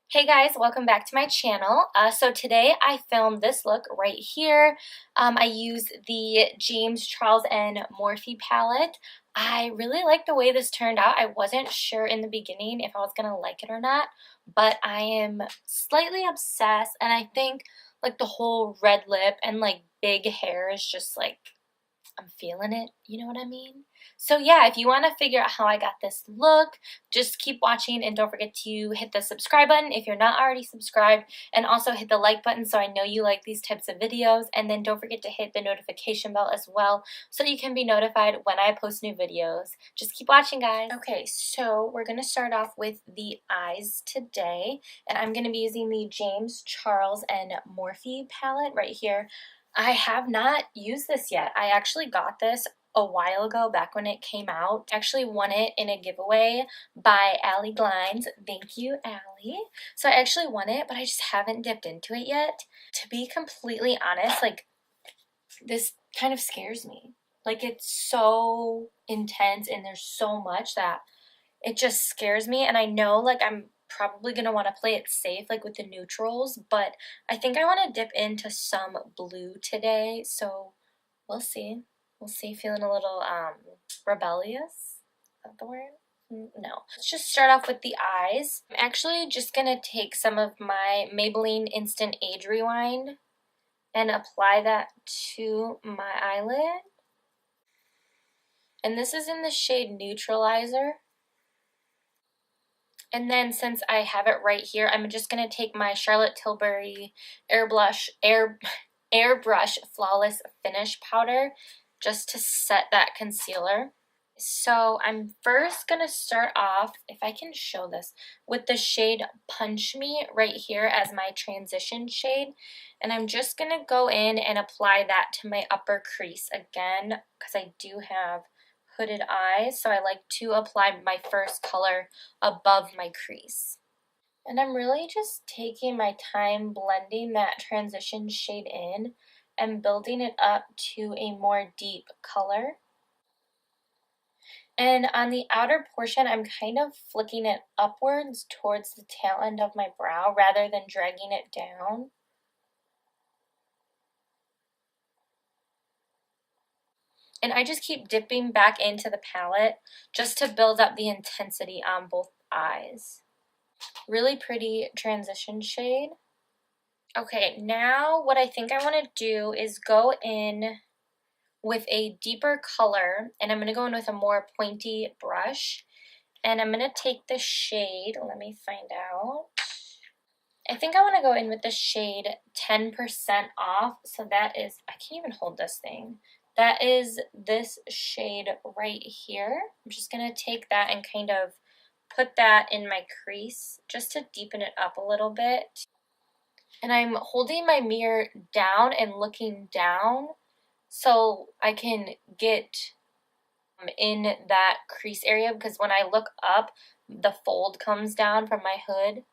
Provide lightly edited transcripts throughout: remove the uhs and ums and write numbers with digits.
Hey guys, welcome back to my channel. So today I filmed this look right here. I used the James Charles and Morphe palette. I really like the way this turned out. I wasn't sure in the beginning if I was going to like it or not, but I am slightly obsessed, and I think like the whole red lip and like big hair is just like, I'm feeling it, you know what I mean? So yeah, if you want to figure out how I got this look, just keep watching and don't forget to hit the subscribe button if you're not already subscribed, and also hit the like button so I know you like these types of videos, and then don't forget to hit the notification bell as well so you can be notified when I post new videos. Just keep watching, guys. Okay, so we're going to start off with the eyes today, and I'm going to be using the James Charles and Morphe palette right here. I have not used this yet. I actually got this a while ago, back when it came out. I actually won it in a giveaway by Allie Glines. Thank you, Allie. So I actually won it, but I just haven't dipped into it yet. To be completely honest, like, this kind of scares me. Like, it's so intense and there's so much that it just scares me, and I know like I'm probably going to want to play it safe like with the neutrals, but I think I want to dip into some blue today, so we'll see. We'll see. Feeling a little rebellious. Is that the word? No. Let's just start off with the eyes. I'm actually just going to take some of my Maybelline Instant Age Rewind and apply that to my eyelid. And this is in the shade Neutralizer. And then since I have it right here, I'm just going to take my Charlotte Tilbury Airbrush Flawless Finish Powder just to set that concealer. So I'm first going to start off, if I can show this, with the shade Punch Me right here as my transition shade. And I'm just going to go in and apply that to my upper crease again, because I do have hooded eyes, so I like to apply my first color above my crease. And I'm really just taking my time blending that transition shade in and building it up to a more deep color. And on the outer portion, I'm kind of flicking it upwards towards the tail end of my brow rather than dragging it down. And I just keep dipping back into the palette just to build up the intensity on both eyes. Really pretty transition shade. Okay, now what I think I want to do is go in with a deeper color, and I'm going to go in with a more pointy brush. And I'm going to take the shade, let me find out. I think I want to go in with the shade 10% Off. So that is, I can't even hold this thing. That is this shade right here. I'm just going to take that and kind of put that in my crease just to deepen it up a little bit. And I'm holding my mirror down and looking down so I can get in that crease area, because when I look up, the fold comes down from my hood.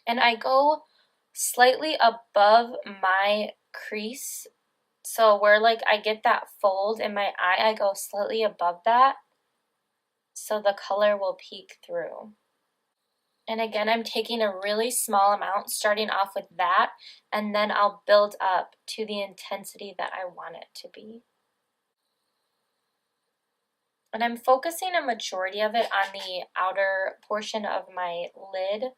And I go slightly above my crease, so where like I get that fold in my eye, I go slightly above that so the color will peek through. And again, I'm taking a really small amount, starting off with that, and then I'll build up to the intensity that I want it to be. And I'm focusing a majority of it on the outer portion of my lid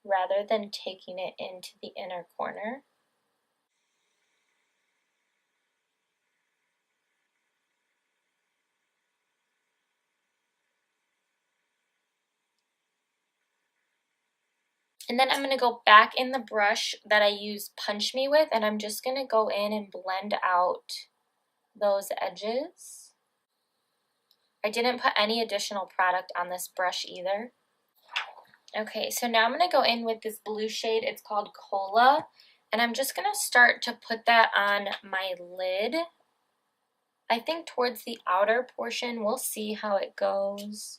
rather than taking it into the inner corner. And then I'm going to go back in the brush that I use Punch Me with, and I'm just going to go in and blend out those edges. I didn't put any additional product on this brush either. Okay, so now I'm going to go in with this blue shade. It's called Cola, and I'm just going to start to put that on my lid. I think towards the outer portion. We'll see how it goes.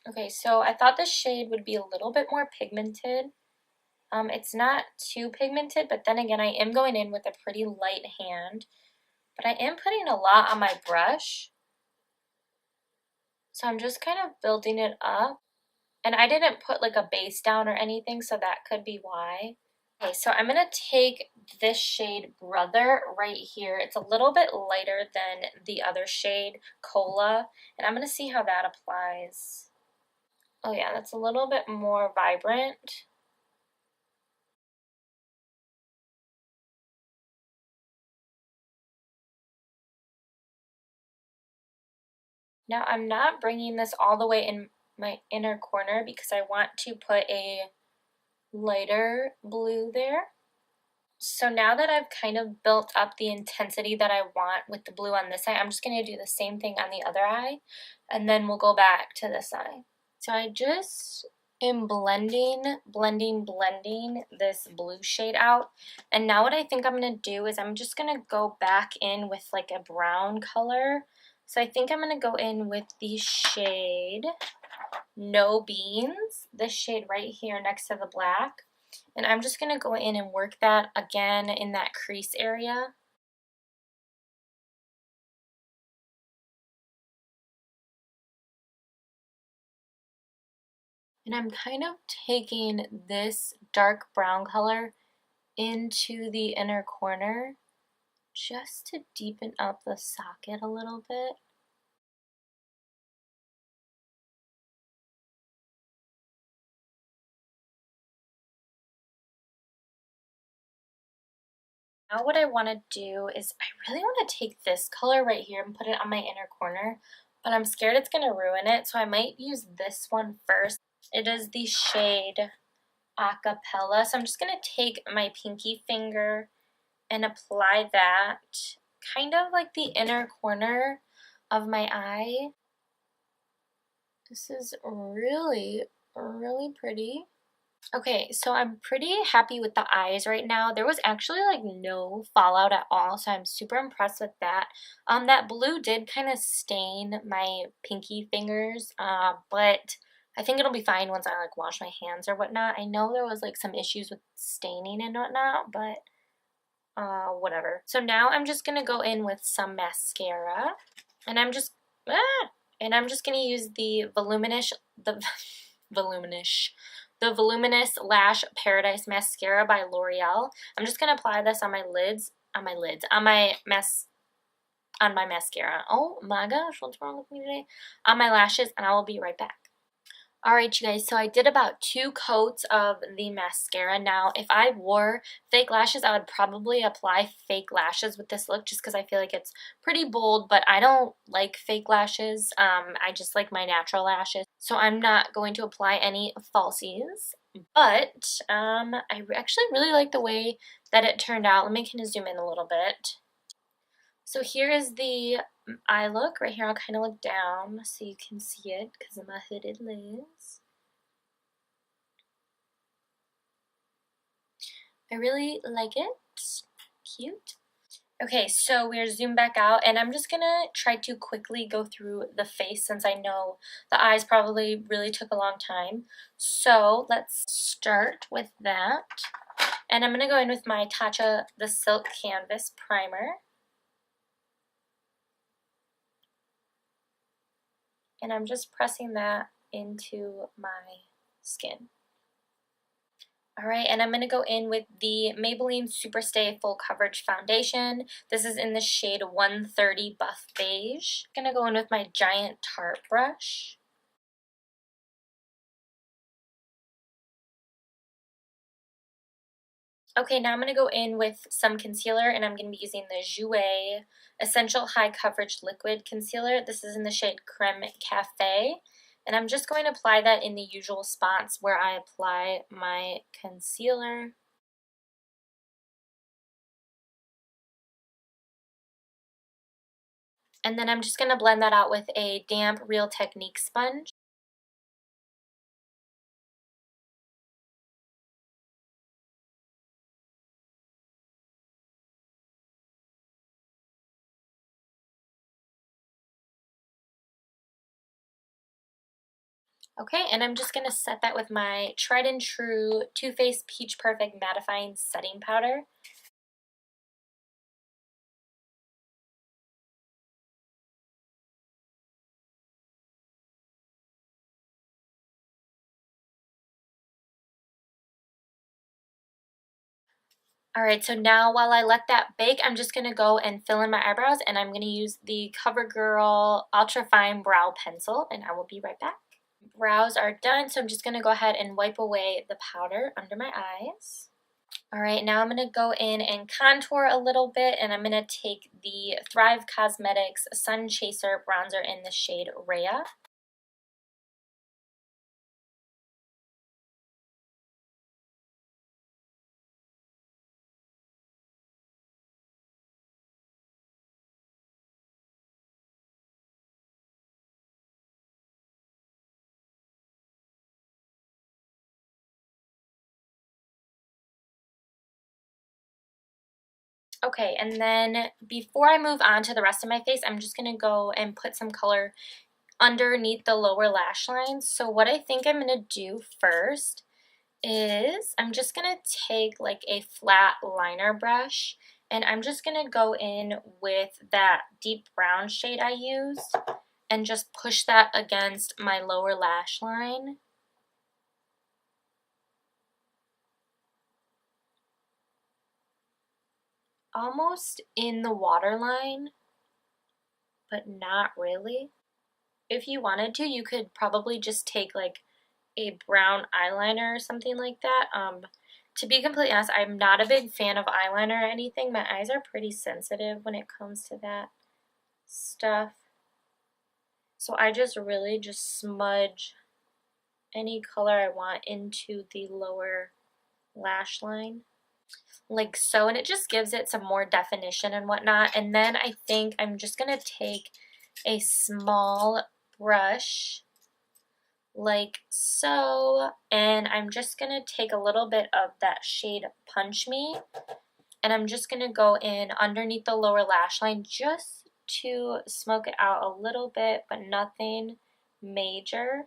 Okay, so I thought this shade would be a little bit more pigmented. It's not too pigmented, but then again, I am going in with a pretty light hand. But I am putting a lot on my brush. So I'm just kind of building it up. And I didn't put like a base down or anything, so that could be why. Okay, so I'm going to take this shade Brother right here. It's a little bit lighter than the other shade, Cola, and I'm going to see how that applies. Oh yeah, that's a little bit more vibrant. Now I'm not bringing this all the way in my inner corner because I want to put a lighter blue there. So now that I've kind of built up the intensity that I want with the blue on this eye, I'm just going to do the same thing on the other eye, and then we'll go back to this eye. So I just am blending this blue shade out. And now what I think I'm going to do is I'm just going to go back in with like a brown color. So I think I'm going to go in with the shade No Beans, this shade right here next to the black. And I'm just going to go in and work that again in that crease area. And I'm kind of taking this dark brown color into the inner corner just to deepen up the socket a little bit. Now what I want to do is I really want to take this color right here and put it on my inner corner, but I'm scared it's going to ruin it, so I might use this one first. It is the shade Acapella, so I'm just going to take my pinky finger and apply that kind of like the inner corner of my eye. This is really, really pretty. Okay, so I'm pretty happy with the eyes right now. There was actually like no fallout at all, so I'm super impressed with that. That blue did kind of stain my pinky fingers, but I think it'll be fine once I like wash my hands or whatnot. I know there was like some issues with staining and whatnot, but whatever. So now I'm just gonna go in with some mascara, and I'm just gonna use the voluminous the Voluminous Lash Paradise Mascara by L'Oreal. I'm just gonna apply this on my mascara. Oh my gosh, what's wrong with me today? On my lashes, and I will be right back. Alright you guys, so I did about 2 coats of the mascara. Now, if I wore fake lashes, I would probably apply fake lashes with this look just because I feel like it's pretty bold, but I don't like fake lashes. I just like my natural lashes. So I'm not going to apply any falsies, but I actually really like the way that it turned out. Let me kind of zoom in a little bit. So here is the eye look. Right here, I'll kind of look down so you can see it because of my hooded lens. I really like it. Cute. Okay, so we're zoomed back out, and I'm just gonna try to quickly go through the face since I know the eyes probably really took a long time. So let's start with that. And I'm gonna go in with my Tatcha the Silk Canvas Primer. And I'm just pressing that into my skin. Alright, and I'm going to go in with the Maybelline Superstay Full Coverage Foundation. This is in the shade 130 Buff Beige. I'm going to go in with my giant Tarte brush. Okay, now I'm going to go in with some concealer, and I'm going to be using the Jouer Essential High Coverage Liquid Concealer. This is in the shade Creme Cafe. And I'm just going to apply that in the usual spots where I apply my concealer. And then I'm just going to blend that out with a damp Real Technique sponge. Okay, and I'm just going to set that with my tried and true Too Faced Peach Perfect Mattifying Setting Powder. Alright, so now while I let that bake, I'm just going to go and fill in my eyebrows, and I'm going to use the CoverGirl Ultra Fine Brow Pencil, and I will be right back. Brows are done, so I'm just going to go ahead and wipe away the powder under my eyes. Alright, now I'm going to go in and contour a little bit, and I'm going to take the Thrive Cosmetics Sun Chaser Bronzer in the shade Rhea. Okay, and then before I move on to the rest of my face, I'm just going to go and put some color underneath the lower lash lines. So what I think I'm going to do first is I'm just going to take like a flat liner brush, and I'm just going to go in with that deep brown shade I used and just push that against my lower lash line. Almost in the waterline, but not really. If you wanted to, you could probably just take like a brown eyeliner or something like that. To be completely honest, I'm not a big fan of eyeliner or anything. My eyes are pretty sensitive when it comes to that stuff. So I just really just smudge any color I want into the lower lash line, like so, and it just gives it some more definition and whatnot. And then I think I'm just going to take a small brush like so, and I'm just going to take a little bit of that shade Punch Me, and I'm just going to go in underneath the lower lash line just to smoke it out a little bit, but nothing major,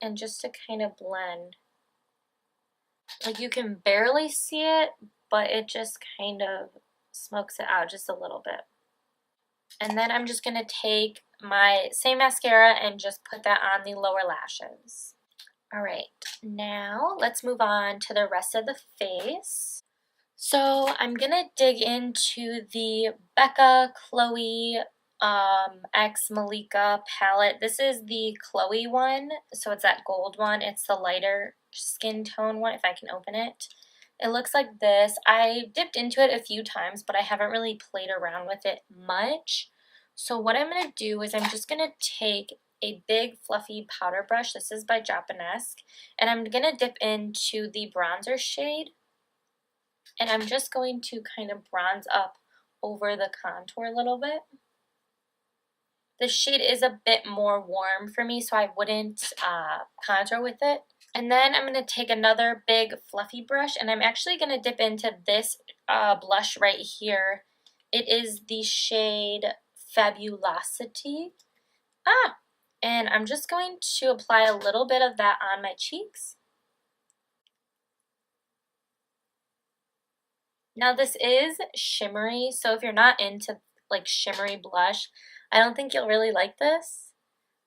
and just to kind of blend. Like you can barely see it, but it just kind of smokes it out just a little bit. And then I'm just going to take my same mascara and just put that on the lower lashes. Alright, now let's move on to the rest of the face. So I'm going to dig into the Becca Chloe X Malika palette. This is the Chloe one, so it's that gold one. It's the lighter skin tone one, if I can open it. It looks like this. I dipped into it a few times, but I haven't really played around with it much. So what I'm going to do is I'm just going to take a big fluffy powder brush. This is by Japanesque. And I'm going to dip into the bronzer shade. And I'm just going to kind of bronze up over the contour a little bit. The shade is a bit more warm for me, so I wouldn't contour with it. And then I'm going to take another big fluffy brush, and I'm actually going to dip into this blush right here. It is the shade Fabulosity. And I'm just going to apply a little bit of that on my cheeks. Now this is shimmery, so if you're not into like shimmery blush, I don't think you'll really like this.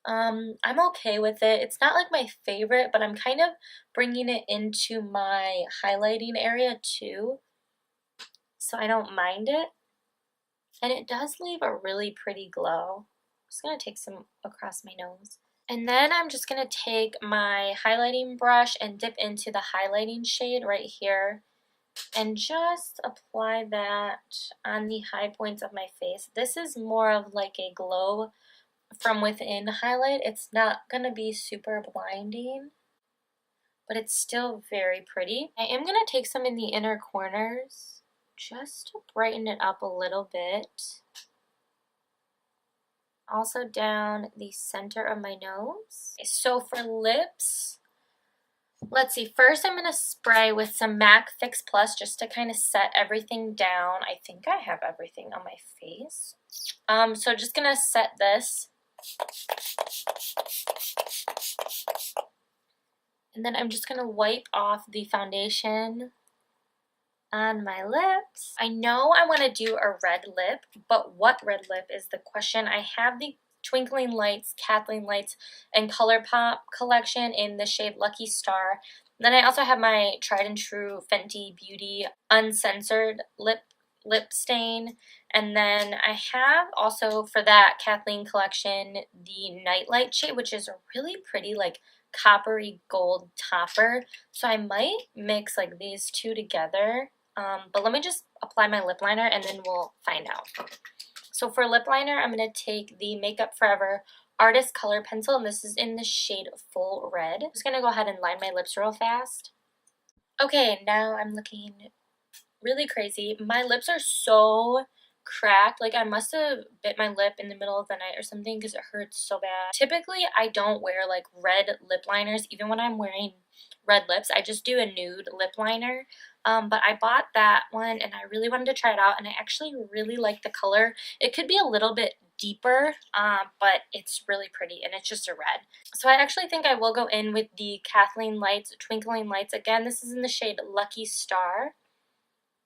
I'm okay with it. It's not like my favorite, but I'm kind of bringing it into my highlighting area too, so I don't mind it. And it does leave a really pretty glow. I'm just going to take some across my nose. And then I'm just going to take my highlighting brush and dip into the highlighting shade right here and just apply that on the high points of my face. This is more of like a glow from within highlight. It's not going to be super blinding, but it's still very pretty. I am going to take some in the inner corners just to brighten it up a little bit. Also down the center of my nose. Okay, so for lips, let's see, first I'm going to spray with some MAC Fix Plus just to kind of set everything down. I think I have everything on my face. So just going to set this. And then I'm just going to wipe off the foundation on my lips. I know I want to do a red lip, but what red lip is the question. I have the Twinkling Lights, Kathleen Lights, and ColourPop collection in the shade Lucky Star. Then I also have my tried and true Fenty Beauty Uncensored lip stain. And then I have also for that Kathleen collection the Nightlight shade, which is a really pretty like coppery gold topper. So I might mix like these two together. But let me just apply my lip liner and then we'll find out. So for lip liner, I'm going to take the Makeup Forever Artist Color Pencil, and this is in the shade Full Red. I'm just going to go ahead and line my lips real fast. Okay, now I'm looking really crazy. My lips are so cracked. Like I must have bit my lip in the middle of the night or something because it hurts so bad. Typically, I don't wear like red lip liners even when I'm wearing red lips. I just do a nude lip liner. But I bought that one and I really wanted to try it out, and I actually really like the color. It could be a little bit deeper, but it's really pretty and it's just a red. So I actually think I will go in with the Kathleen Lights Twinkling Lights. Again, this is in the shade Lucky Star.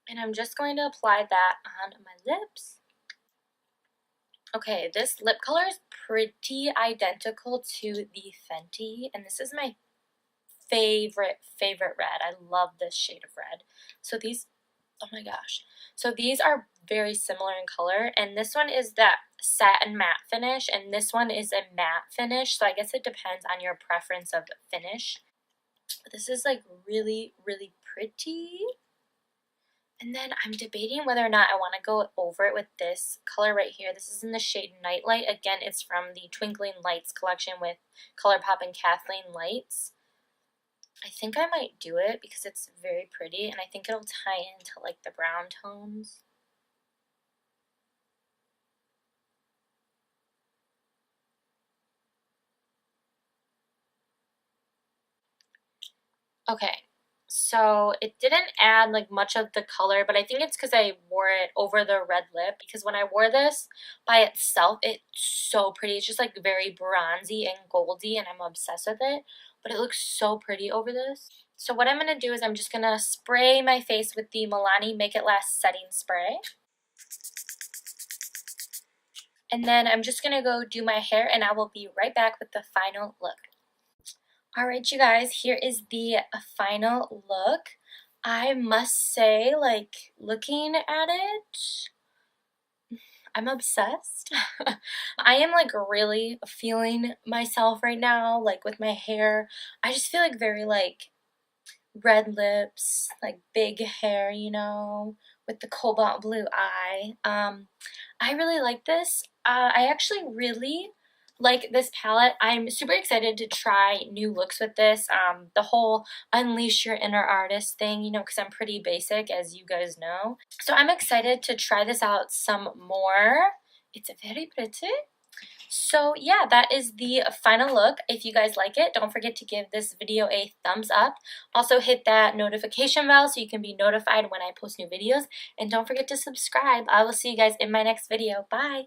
And I'm just going to apply that on my lips. Okay, this lip color is pretty identical to the Fenty, and this is my favorite red. I love this shade of red. So these, oh my gosh. So these are very similar in color, and this one is that satin matte finish, and this one is a matte finish, so I guess it depends on your preference of finish. But this is like really, really pretty. And then I'm debating whether or not I want to go over it with this color right here. This is in the shade Nightlight. Again, it's from the Twinkling Lights collection with ColourPop and Kathleen Lights. I think I might do it because it's very pretty, and I think it'll tie into like the brown tones. Okay, so it didn't add like much of the color, but I think it's because I wore it over the red lip, because when I wore this by itself, it's so pretty. It's just like very bronzy and goldy, and I'm obsessed with it, but it looks so pretty over this. So what I'm going to do is I'm just going to spray my face with the Milani Make It Last Setting Spray. And then I'm just going to go do my hair, and I will be right back with the final look. Alright, you guys, here is the final look. I must say, like, looking at it, I'm obsessed. I am, like, really feeling myself right now, like, with my hair. I just feel, like, very, like, red lips, like, big hair, you know, with the cobalt blue eye. I really like this. I actually really like this palette. I'm super excited to try new looks with this. The whole unleash your inner artist thing, you know, because I'm pretty basic, as you guys know. So I'm excited to try this out some more. It's very pretty. So yeah, that is the final look. If you guys like it, don't forget to give this video a thumbs up. Also hit that notification bell so you can be notified when I post new videos. And don't forget to subscribe. I will see you guys in my next video. Bye!